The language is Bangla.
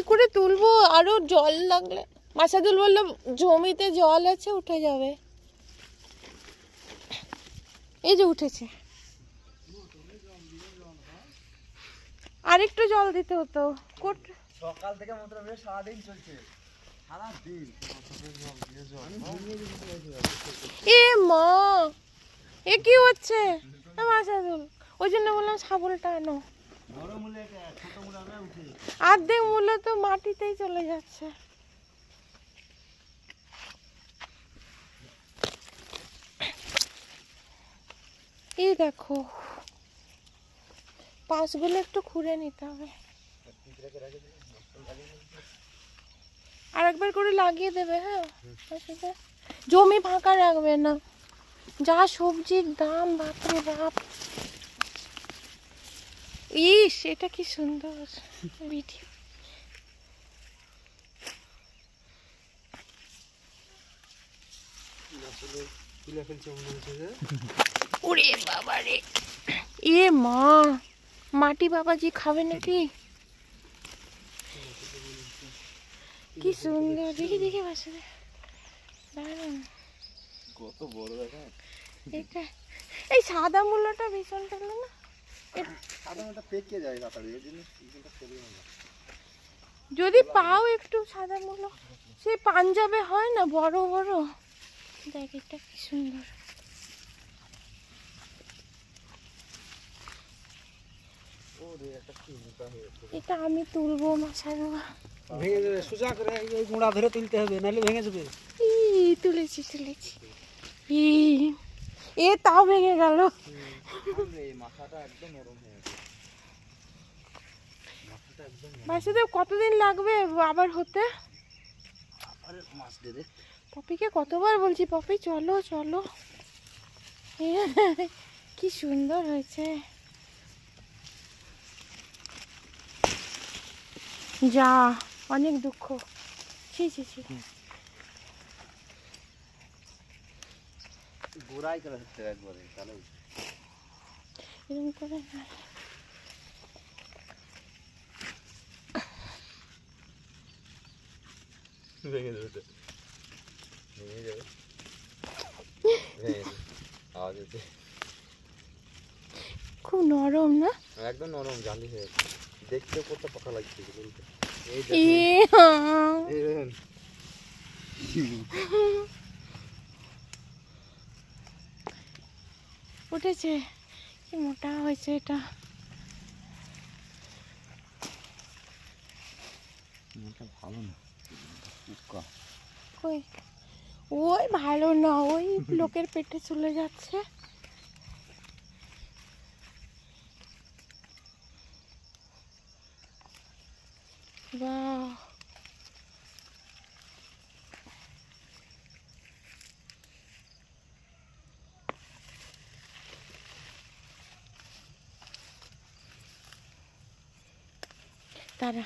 করে তুলবো? আরো জল লাগলে। মাসাদুল বললো জমিতে জল আছে, উঠে যাবে। এই যে উঠেছে, আরেকটু জল দিতে হতো। সকাল থেকে মাত্র সারাদিন চলছে, সারাদিন। এ মা, এ কি হচ্ছে মাসাদুল? ওই জন্য বললাম শাবলটা আনো। অর্ধেক মূল্য তো মাটিতেই চলে যাচ্ছে। এই দেখো, পাশগুলো একটু খুঁড়ে নিতে হবে, আর একবার করে লাগিয়ে দেবে। হ্যাঁ, জমি ফাঁকা রাখবে না, যা সবজির দাম, বাপরে বাপ। ইস, এটা কি সুন্দর ভিডিও। ওরে বাবা রে, এ মা, মাটি বাবাজি খাবে নাকি? কি সুন্দর, দেখি দেখি বাসা, দারুন। কত বড় দেখা এটা, এই সাদা মূল্যটা ভীষণ টালো না? সাদা মূলটা পেকে যায় তাড়াতাড়ি, এই জিনিস ফেলি না। যদি পাও একটু সাদা মূল্য, সেই পাঞ্জাবে হয় না বড় বড়, দেখ এটা কি সুন্দর। এটা আমি তুলবো মাসাদুল। ভেঙে যাবে, সোজা করে এই গুঁড়া ধরে তুলতে হবে, নাহলে ভেঙে যাবে। তুলেছি তুলেছি, এ তাও ভেঙে গেল। মাথাটা একদম নরম হয়ে গেছে, মাথাটা একদম। মাসাদুল কতদিন লাগবে আবার হতে? আরে মাছ দে দে। পপিকে কতবার বলছি, পপি চলো চলো। কি সুন্দর হয়েছে, যা অনেক দুঃখ। ছি ছি ছি, গোড়াই করে হচ্ছে একবারে, তাহলে এরকম করে না। ভেঙে যাবে তো, ভেঙে যাবে, আওয়াজ হচ্ছে। খুব নরম না? একদম নরম, জালি হয়ে গেছে, দেখতে কত পাকা লাগছে। উঠেছে, কি মোটা হয়েছে এটা। ভালো না, কই, ওই ভালো না, ওই লোকের পেটে চলে যাচ্ছে। বাহ, তারা